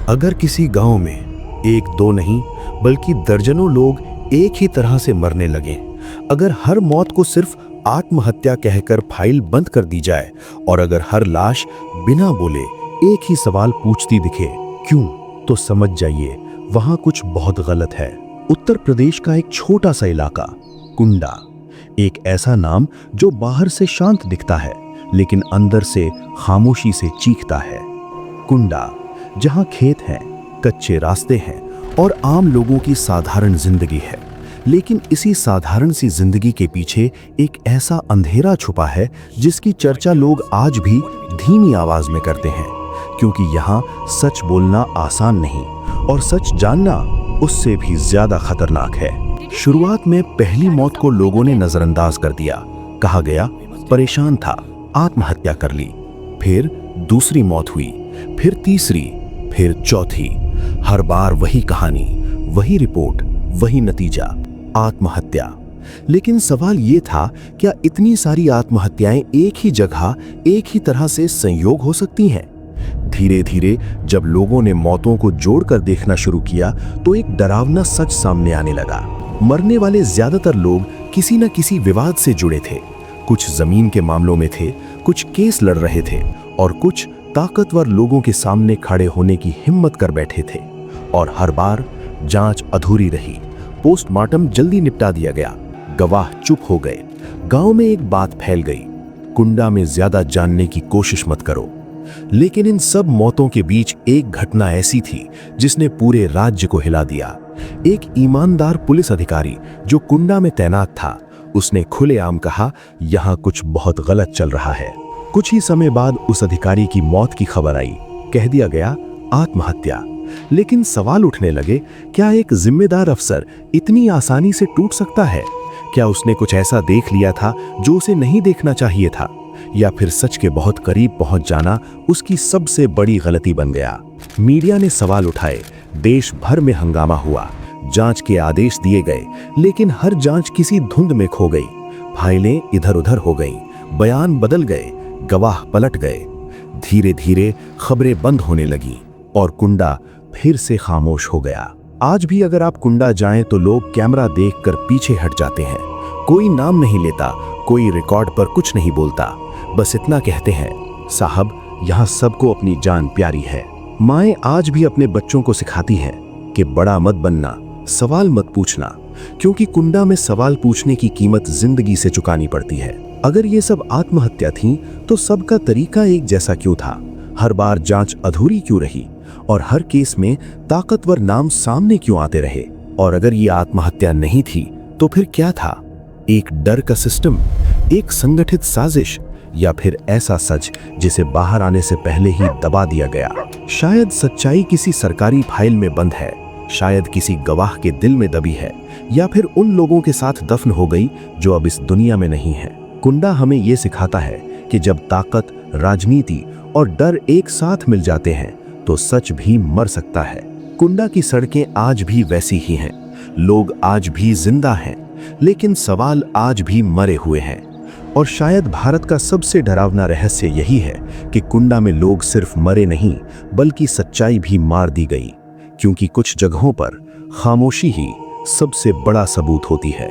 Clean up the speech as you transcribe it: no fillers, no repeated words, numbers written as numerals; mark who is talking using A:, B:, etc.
A: अगर किसी गांव में एक दो नहीं बल्कि दर्जनों लोग एक ही तरह से मरने लगे, अगर हर मौत को सिर्फ आत्महत्या कहकर फाइल बंद कर दी जाए और अगर हर लाश बिना बोले एक ही सवाल पूछती दिखे, क्यों, तो समझ जाइए वहां कुछ बहुत गलत है। उत्तर प्रदेश का एक छोटा सा इलाका कुंडा, एक ऐसा नाम जो बाहर से शांत दिखता है लेकिन अंदर से खामोशी से चीखता है। कुंडा, जहां खेत हैं, कच्चे रास्ते हैं और आम लोगों की साधारण जिंदगी है, लेकिन इसी साधारण सी जिंदगी के पीछे एक ऐसा अंधेरा छुपा है जिसकी चर्चा लोग आज भी धीमी आवाज में करते हैं, क्योंकि यहाँ सच बोलना आसान नहीं और सच जानना उससे भी ज्यादा खतरनाक है। शुरुआत में पहली मौत को लोगों ने नजरअंदाज कर दिया। कहा गया परेशान था, आत्महत्या कर ली। फिर दूसरी मौत हुई, फिर तीसरी, फिर चौथी। हर बार वही कहानी, वही रिपोर्ट, वही नतीजा, आत्महत्या। लेकिन सवाल ये था, क्या इतनी सारी आत्महत्याएं एक ही जगह, एक ही तरह से संयोग हो सकती हैं? धीरे धीरे जब लोगों ने मौतों को जोड़कर देखना शुरू किया तो एक डरावना सच सामने आने लगा। मरने वाले ज्यादातर लोग किसी न किसी विवाद से जुड़े थे। कुछ जमीन के मामलों में थे, कुछ केस लड़ रहे थे और कुछ ताकतवर लोगों के सामने खड़े होने की हिम्मत कर बैठे थे। और हर बार जांच अधूरी रही, पोस्टमार्टम जल्दी निपटा दिया गया, गवाह चुप हो गए। गांव में एक बात फैल गई, कुंडा में ज्यादा जानने की कोशिश मत करो। लेकिन इन सब मौतों के बीच एक घटना ऐसी थी जिसने पूरे राज्य को हिला दिया। एक ईमानदार पुलिस अधिकारी जो कुंडा में तैनात था, उसने खुलेआम कहा, यहां कुछ बहुत गलत चल रहा है। कुछ ही समय बाद उस अधिकारी की मौत की खबर आई। कह दिया गया आत्महत्या। लेकिन सवाल उठने लगे, क्या एक जिम्मेदार अफसर इतनी आसानी से टूट सकता है? क्या उसने कुछ ऐसा देख लिया था जो उसे नहीं देखना चाहिए था? या फिर सच के बहुत करीब पहुंच जाना उसकी सबसे बड़ी गलती बन गया? मीडिया ने सवाल उठाए, देश भर में हंगामा हुआ, जांच के आदेश दिए गए, लेकिन हर जांच किसी धुंध में खो गई। फाइलें इधर उधर हो गईं, बयान बदल गए, गवाह पलट गए। धीरे धीरे खबरें बंद होने लगी और कुंडा फिर से खामोश हो गया। आज भी अगर आप कुंडा जाएं तो लोग कैमरा देखकर पीछे हट जाते हैं। कोई नाम नहीं लेता, कोई रिकॉर्ड पर कुछ नहीं बोलता, बस इतना कहते हैं, साहब यहाँ सबको अपनी जान प्यारी है। माएं आज भी अपने बच्चों को सिखाती हैं कि बड़ा मत बनना, सवाल मत पूछना, क्योंकि कुंडा में सवाल पूछने की कीमत जिंदगी से चुकानी पड़ती है। अगर ये सब आत्महत्या थी तो सबका तरीका एक जैसा क्यों था? हर बार जांच अधूरी क्यों रही? और हर केस में ताकतवर नाम सामने क्यों आते रहे? और अगर ये आत्महत्या नहीं थी तो फिर क्या था? एक डर का सिस्टम, एक संगठित साजिश, या फिर ऐसा सच जिसे बाहर आने से पहले ही दबा दिया गया? शायद सच्चाई किसी सरकारी फाइल में बंद है, शायद किसी गवाह के दिल में दबी है, या फिर उन लोगों के साथ दफन हो गई जो अब इस दुनिया में नहीं है। कुंडा हमें यह सिखाता है कि जब ताकत, राजनीति और डर एक साथ मिल जाते हैं तो सच भी मर सकता है। कुंडा की सड़कें आज भी वैसी ही हैं, लोग आज भी जिंदा हैं, लेकिन सवाल आज भी मरे हुए हैं। और शायद भारत का सबसे डरावना रहस्य यही है कि कुंडा में लोग सिर्फ मरे नहीं बल्कि सच्चाई भी मार दी गई, क्योंकि कुछ जगहों पर खामोशी ही सबसे बड़ा सबूत होती है।